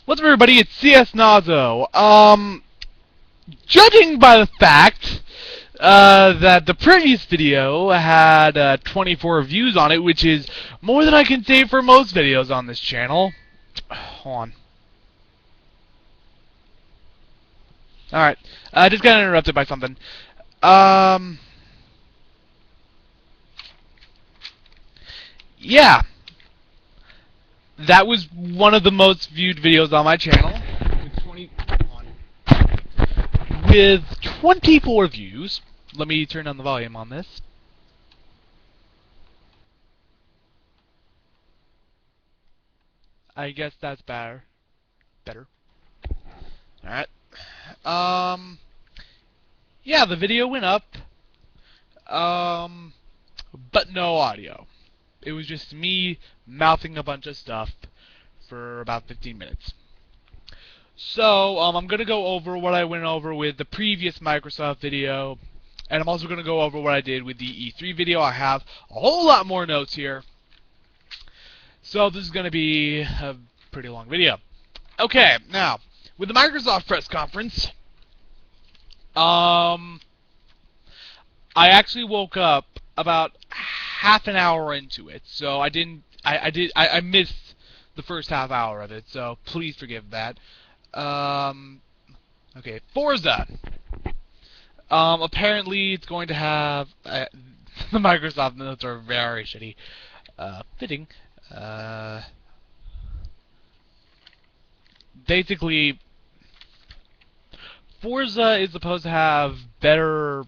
What's up, everybody? It's CS Nazo. Judging by the fact that the previous video had 24 views on it, which is more than I can say for most videos on this channel. Hold on. Alright, I just got interrupted by something. Yeah. That was one of the most viewed videos on my channel. With 24 views. Let me turn down the volume on this. I guess that's better. Alright. Yeah, the video went up. But no audio. It was just me mouthing a bunch of stuff for about 15 minutes. So, I'm going to go over what I went over with the previous Microsoft video, and I'm also going to go over what I did with the E3 video. I have a whole lot more notes here. So, this is going to be a pretty long video. Okay, now, with the Microsoft press conference, I actually woke up about half an hour into it, so I missed the first half hour of it, so please forgive that. Okay, Forza. Apparently it's going to have the Microsoft notes are very shitty. Fitting. Basically, Forza is supposed to have better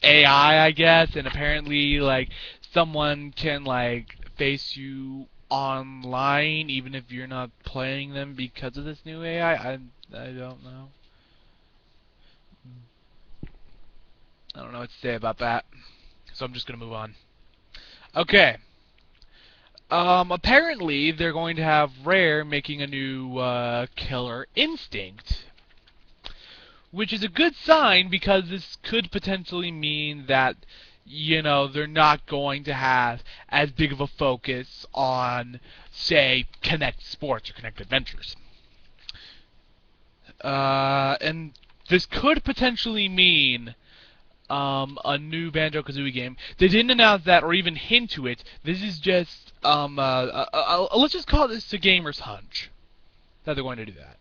AI, I guess, and apparently, like, someone can, like, face you online even if you're not playing them because of this new AI. I don't know. I don't know what to say about that. So I'm just gonna move on. Okay. Apparently they're going to have Rare making a new Killer Instinct, which is a good sign because this could potentially mean that, you know, they're not going to have as big of a focus on, say, Connect Sports or Connect Adventures. And this could potentially mean a new Banjo-Kazooie game. They didn't announce that or even hint to it. This is just, let's just call this a gamer's hunch that they're going to do that.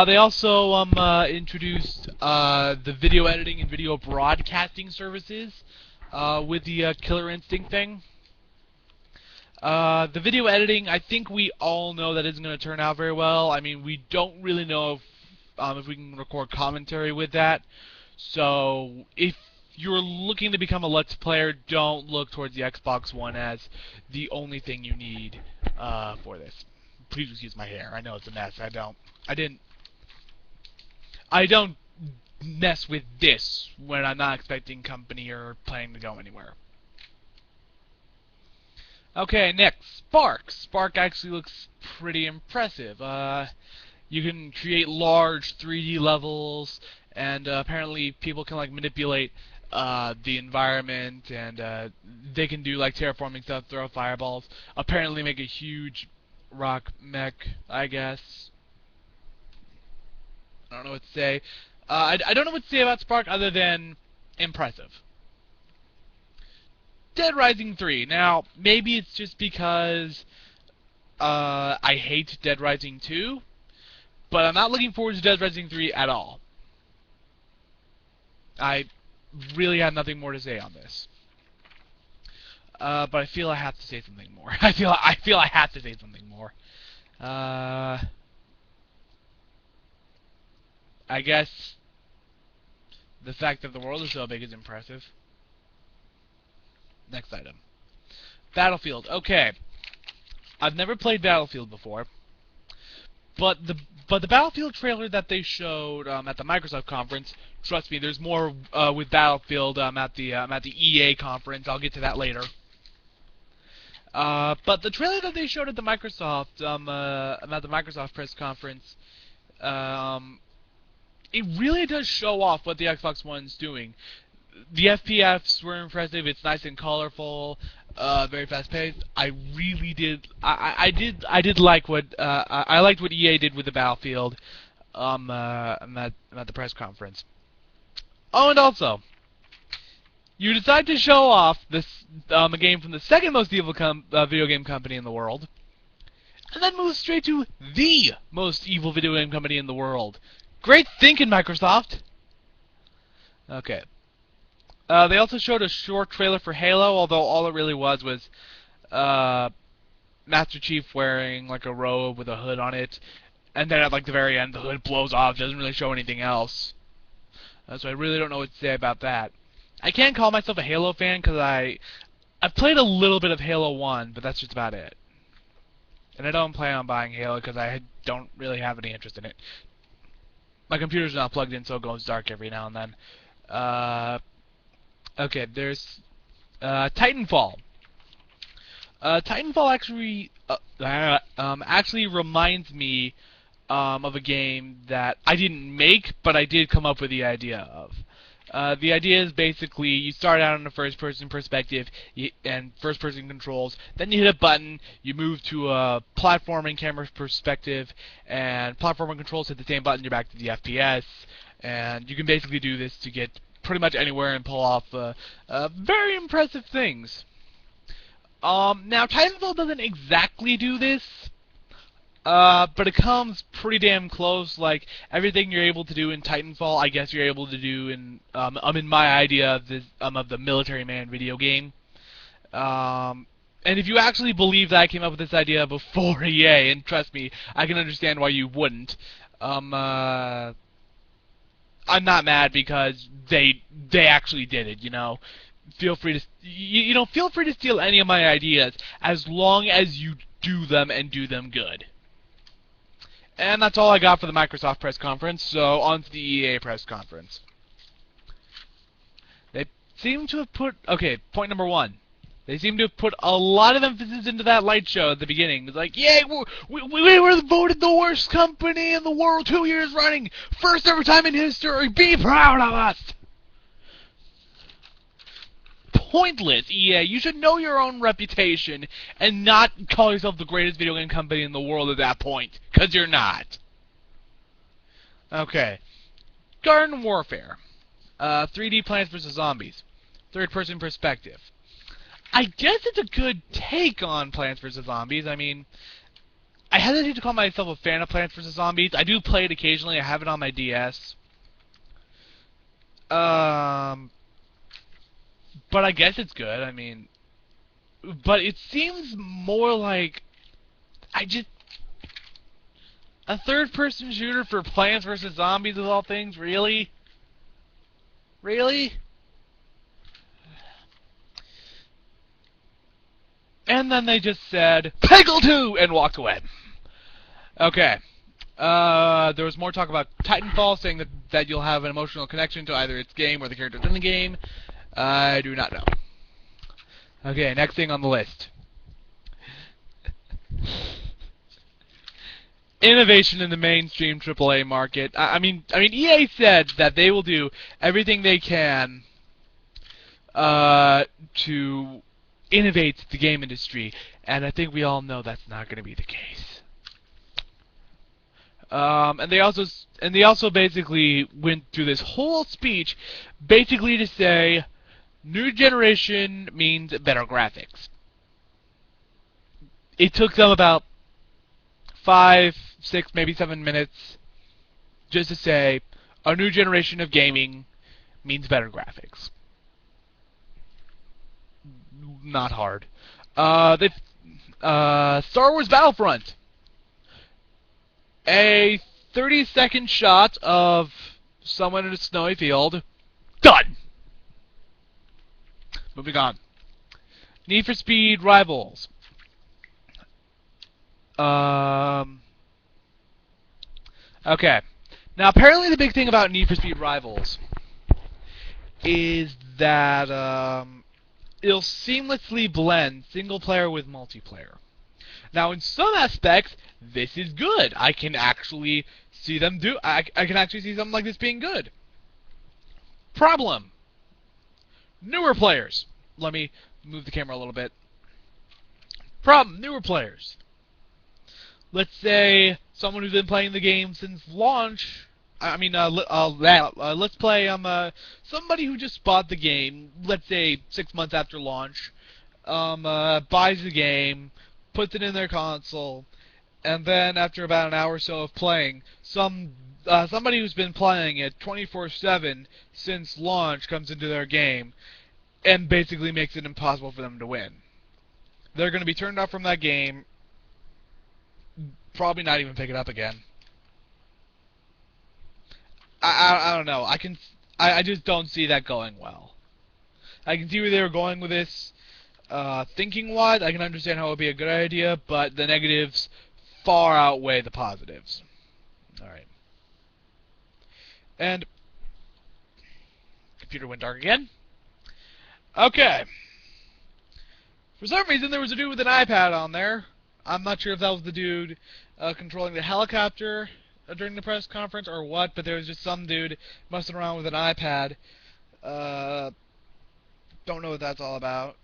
They also introduced the video editing and video broadcasting services with the Killer Instinct thing. The video editing, I think we all know that isn't going to turn out very well. I mean, we don't really know if we can record commentary with that. So, if you're looking to become a Let's Player, don't look towards the Xbox One as the only thing you need for this. Please excuse my hair. I know it's a mess. I don't mess with this when I'm not expecting company or planning to go anywhere. Okay, next, Spark. Spark actually looks pretty impressive. You can create large 3D levels, and apparently people can like manipulate the environment, and they can do like terraforming stuff, throw fireballs. Apparently make a huge rock mech, I guess. I don't know what to say. I don't know what to say about Spark other than impressive. Dead Rising 3. Now, maybe it's just because I hate Dead Rising 2, but I'm not looking forward to Dead Rising 3 at all. I really have nothing more to say on this. But I feel I have to say something more. I feel I have to say something more. I guess the fact that the world is so big is impressive. Next item. Battlefield. Okay. I've never played Battlefield before, but the Battlefield trailer that they showed at the Microsoft conference, trust me, there's more with Battlefield at the EA conference. I'll get to that later. But the trailer that they showed at the Microsoft press conference, it really does show off what the Xbox One's doing. The FPS were impressive. It's nice and colorful. very fast paced. I really did. I did like what I liked what EA did with the Battlefield. I'm at the press conference. Oh, and also, you decide to show off this a game from the second most evil video game company in the world, and then move straight to the most evil video game company in the world. Great thinking, Microsoft. Okay. They also showed a short trailer for Halo, although all it really was Master Chief wearing like a robe with a hood on it, and then at like the very end, the hood blows off. Doesn't really show anything else. So I really don't know what to say about that. I can't call myself a Halo fan because I've played a little bit of Halo 1, but that's just about it. And I don't plan on buying Halo because I don't really have any interest in it. My computer's not plugged in, so it goes dark every now and then. Okay, there's Titanfall. Titanfall actually reminds me of a game that I didn't make, but I did come up with the idea of. The idea is basically you start out in a first-person perspective and first-person controls. Then you hit a button, you move to a platforming camera perspective, and platforming controls hit the same button. You're back to the FPS, and you can basically do this to get pretty much anywhere and pull off very impressive things. Now Titanfall doesn't exactly do this. But it comes pretty damn close. Like everything you're able to do in Titanfall, I guess you're able to do in my idea of this of the Military Man video game. And if you actually believe that I came up with this idea before EA, and trust me, I can understand why you wouldn't. I'm not mad because they actually did it. You know, feel free to feel free to steal any of my ideas as long as you do them and do them good. And that's all I got for the Microsoft press conference, so on to the EA press conference. They seem to have put... Okay, point number one. They seem to have put a lot of emphasis into that light show at the beginning. It's like, yay, we were voted the worst company in the world 2 years running! First ever time in history! Be proud of us! Pointless, EA. You should know your own reputation and not call yourself the greatest video game company in the world at that point, because you're not. Okay. Garden Warfare. 3D Plants vs. Zombies. Third-person perspective. I guess it's a good take on Plants vs. Zombies. I mean, I hesitate to call myself a fan of Plants vs. Zombies. I do play it occasionally. I have it on my DS. But I guess it's good. I mean, but it seems more like a third-person shooter for Plants vs. Zombies of all things. Really? Really? And then they just said, Peggle 2! And walked away. Okay. There was more talk about Titanfall, saying that you'll have an emotional connection to either its game or the characters in the game. I do not know. Okay, next thing on the list. Innovation in the mainstream AAA market. I mean, EA said that they will do everything they can to innovate the game industry, and I think we all know that's not going to be the case. And they also basically went through this whole speech, basically to say, new generation means better graphics. It took them about 5, 6, maybe 7 minutes just to say a new generation of gaming means better graphics. Not hard. Star Wars Battlefront. A 30-second shot of someone in a snowy field. Done! Moving on. Need for Speed Rivals. Okay. Now, apparently the big thing about Need for Speed Rivals is that it'll seamlessly blend single-player with multiplayer. Now, in some aspects, this is good. I can actually see them do. I can actually see something like this being good. Problem. Newer players. Let me move the camera a little bit. Problem, newer players. Let's say someone who's been playing the game since launch. Let's play somebody who just bought the game. Let's say 6 months after launch. Buys the game, puts it in their console, and then after about an hour or so of playing, somebody who's been playing it 24/7 since launch comes into their game and basically makes it impossible for them to win. They're going to be turned off from that game, probably not even pick it up again. I don't know. I just don't see that going well. I can see where they were going with this. Thinking-wise, I can understand how it would be a good idea, but the negatives far outweigh the positives. Alright. And computer went dark again. Okay. For some reason, there was a dude with an iPad on there. I'm not sure if that was the dude controlling the helicopter during the press conference or what, but there was just some dude messing around with an iPad. Don't know what that's all about.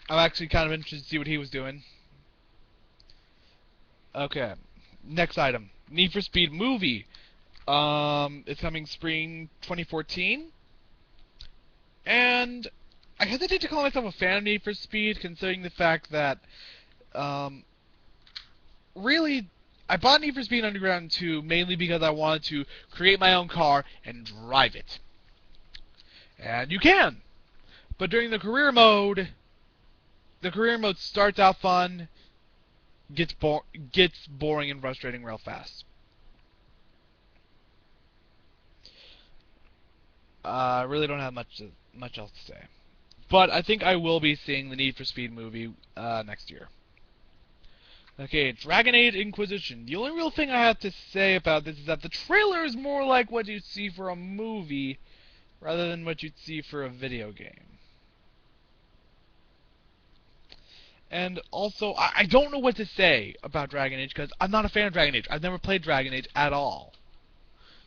I'm actually kind of interested to see what he was doing. Okay. Next item. Need for Speed movie. It's coming spring 2014. And I hesitate to call myself a fan of Need for Speed, considering the fact that, really, I bought Need for Speed Underground 2 mainly because I wanted to create my own car and drive it. And you can! But during the career mode starts out fun, gets boring and frustrating real fast. I really don't have much else to say. But I think I will be seeing the Need for Speed movie next year. Okay, Dragon Age Inquisition. The only real thing I have to say about this is that the trailer is more like what you'd see for a movie rather than what you'd see for a video game. And also, I don't know what to say about Dragon Age because I'm not a fan of Dragon Age. I've never played Dragon Age at all.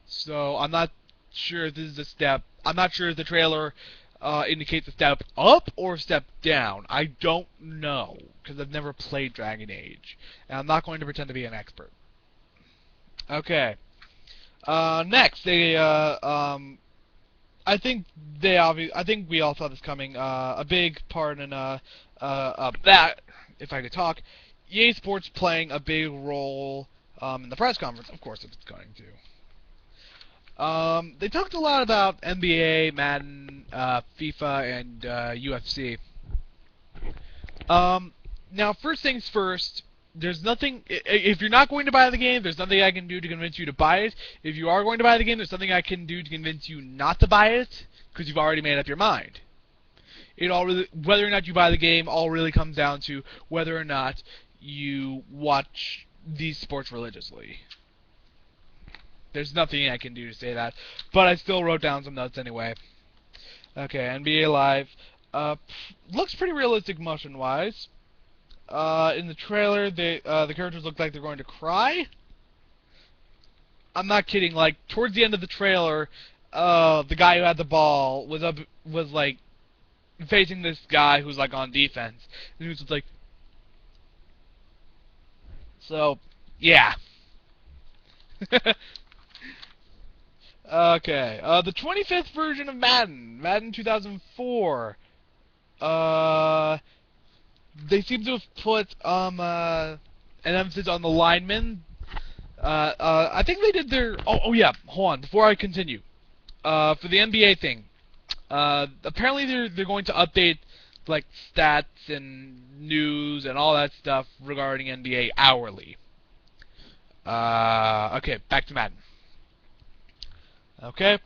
So I'm not sure if this is a step. I'm not sure if the trailer indicates a step up or a step down. I don't know because I've never played Dragon Age, and I'm not going to pretend to be an expert. Okay. Next, I think we all saw this coming. A big part in that, if I could talk, EA Sports playing a big role in the press conference. Of course, it's going to. They talked a lot about NBA, Madden, FIFA, and UFC. Now, first things first, there's nothing... If you're not going to buy the game, there's nothing I can do to convince you to buy it. If you are going to buy the game, there's something I can do to convince you not to buy it, because you've already made up your mind. Whether or not you buy the game all really comes down to whether or not you watch these sports religiously. There's nothing I can do to say that, but I still wrote down some notes anyway. Okay, NBA Live. Looks pretty realistic motion-wise. In the trailer, the characters look like they're going to cry. I'm not kidding. Like towards the end of the trailer, the guy who had the ball was like facing this guy who's like on defense, and he was just like, so yeah. Okay, the 25th version of Madden 2004. They seem to have put an emphasis on the linemen. I think they did their. Oh yeah. Hold on. Before I continue, for the NBA thing, apparently they're going to update like stats and news and all that stuff regarding NBA hourly. Okay, back to Madden. Okay.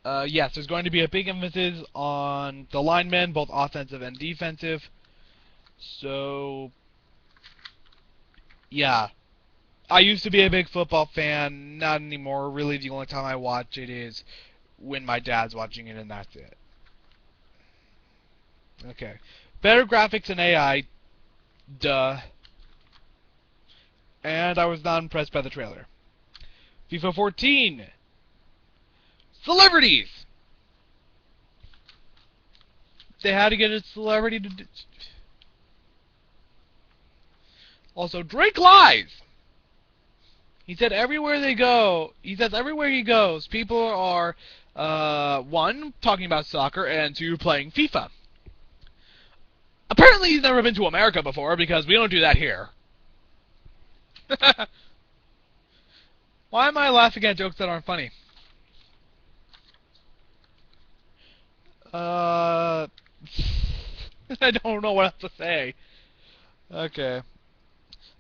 Yes, there's going to be a big emphasis on the linemen, both offensive and defensive. So, yeah. I used to be a big football fan, not anymore. Really, the only time I watch it is when my dad's watching it, and that's it. Okay. Better graphics and AI. Duh. And I was not impressed by the trailer. FIFA 14. Celebrities! They had to get a celebrity to... Also, Drake lies! He said everywhere they go, he says everywhere he goes, people are, one, talking about soccer, and two, playing FIFA. Apparently he's never been to America before, because we don't do that here. Why am I laughing at jokes that aren't funny? I don't know what else to say. Okay.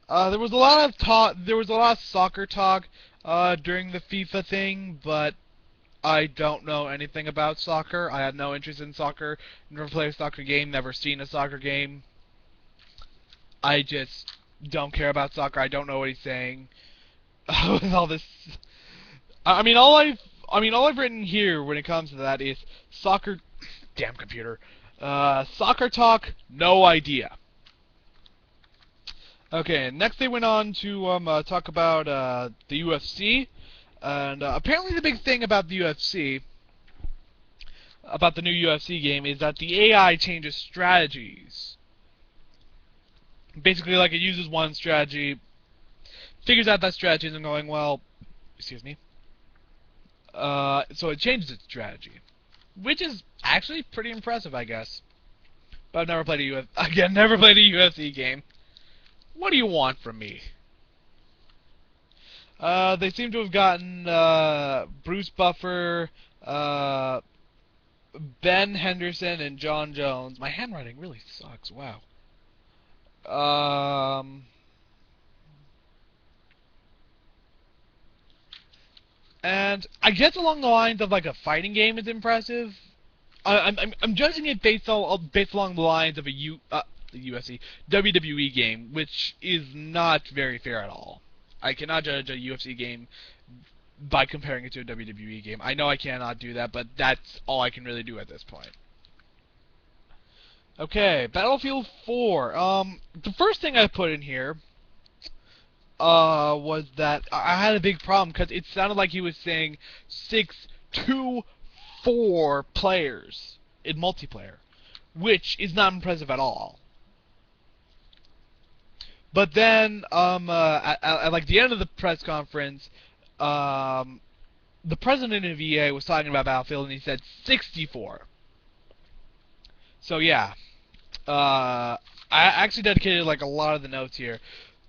There was a lot of talk. There was a lot of soccer talk during the FIFA thing, but I don't know anything about soccer. I have no interest in soccer. Never played a soccer game. Never seen a soccer game. I just don't care about soccer. I don't know what he's saying. With all this, all I've written here when it comes to that is soccer. Damn computer. Soccer talk. No idea. Okay, next they went on to talk about the UFC, and apparently the big thing about the UFC, about the new UFC game, is that the AI changes strategies. Basically, like, it uses one strategy, figures out that strategy isn't going well, excuse me, so it changes its strategy, which is actually pretty impressive, I guess. But I've never played never played a UFC game. What do you want from me? They seem to have gotten Bruce Buffer, Ben Henderson, and John Jones. My handwriting really sucks. Wow. And I guess along the lines of like a fighting game is impressive. I'm judging it based along the lines of the UFC WWE game, which is not very fair at all. I cannot judge a UFC game by comparing it to a WWE game. I know I cannot do that, but that's all I can really do at this point. Okay, Battlefield 4. The first thing I put in here was that I had a big problem because it sounded like he was saying 6 to 4 players in multiplayer, which is not impressive at all. But then, at like the end of the press conference, the president of EA was talking about Battlefield, and he said 64. So yeah, I actually dedicated like a lot of the notes here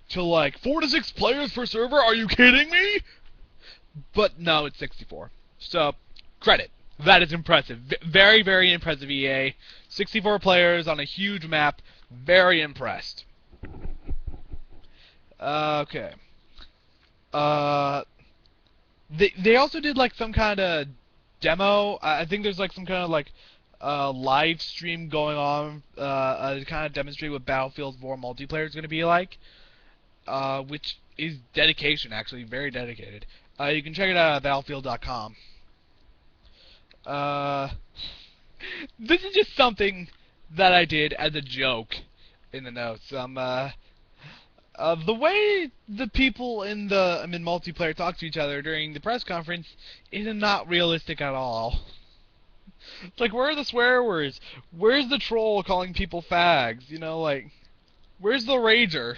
to like 4 to 6 players per server. Are you kidding me? But no, it's 64. So credit. That is impressive. Very, very impressive, EA. 64 players on a huge map. Very impressed. Okay. They also did like some kind of demo. I think there's like some kind of like live stream going on to kind of demonstrate what Battlefield 4 multiplayer is going to be like, which is dedication, actually, very dedicated. You can check it out at battlefield.com. This is just something that I did as a joke in the notes. The way the people in multiplayer talk to each other during the press conference is not realistic at all. It's like, where are the swear words? Where's the troll calling people fags? You know, like, where's the rager?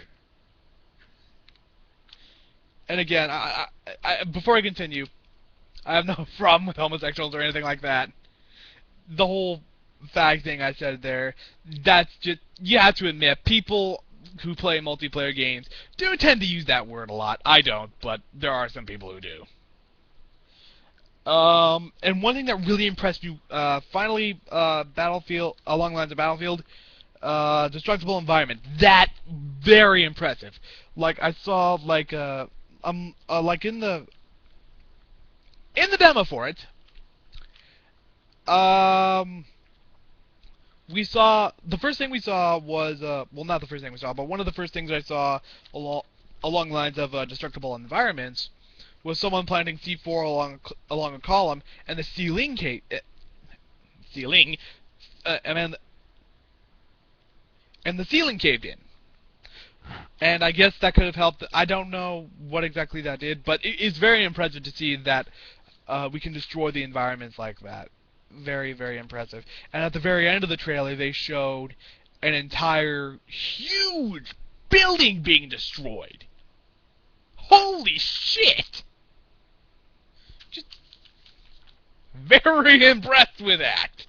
And again, before I continue, I have no problem with homosexuals or anything like that. The whole fag thing I said there, that's just, you have to admit, people who play multiplayer games do tend to use that word a lot. I don't, but there are some people who do. And one thing that really impressed me, finally, Battlefield, along the lines of Battlefield, destructible environment. That, very impressive. Like, I saw, like in the demo for it, we saw, the first thing we saw was, well, not the first thing we saw, but one of the first things I saw along the lines of destructible environments was someone planting C4 along a column, and the ceiling and the ceiling caved in. And I guess that could have helped. I don't know what exactly that did, but it's very impressive to see that we can destroy the environments like that. Very, very impressive. And at the very end of the trailer, they showed an entire huge building being destroyed. Holy shit! Just very impressed with that.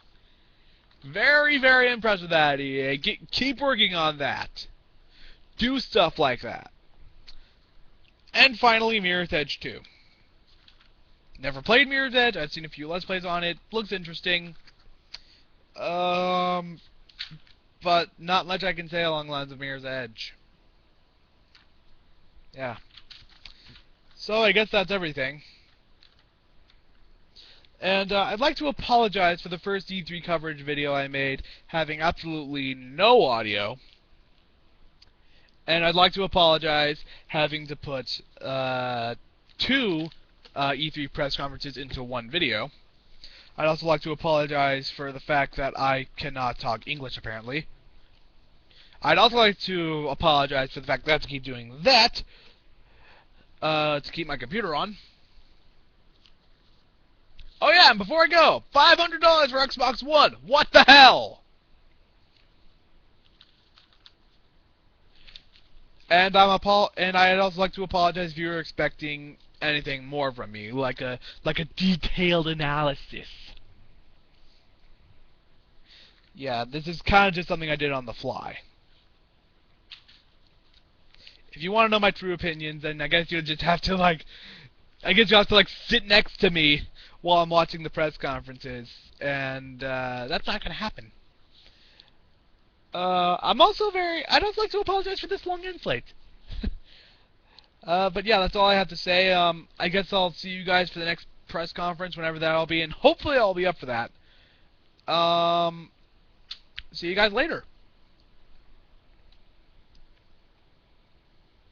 Very, very impressed with that, EA. Keep working on that. Do stuff like that. And finally, Mirror's Edge 2. Never played Mirror's Edge. I've seen a few Let's Plays on it. Looks interesting. But not much I can say along the lines of Mirror's Edge. Yeah. So I guess that's everything. And I'd like to apologize for the first E3 coverage video I made having absolutely no audio. And I'd like to apologize having to put two E3 press conferences into one video. I'd also like to apologize for the fact that I cannot talk English, apparently. I'd also like to apologize for the fact that I have to keep doing that to keep my computer on. Oh yeah, and before I go, $500 for Xbox One. What the hell? And I'd also like to apologize if you were expecting anything more from me, like a detailed analysis. Yeah, this is kind of just something I did on the fly. If you want to know my true opinions, then I guess you'll just have to sit next to me while I'm watching the press conferences, and that's not gonna happen. I'd also like to apologize for this long end slate. But yeah, that's all I have to say. I guess I'll see you guys for the next press conference, whenever that'll be, and hopefully I'll be up for that. See you guys later.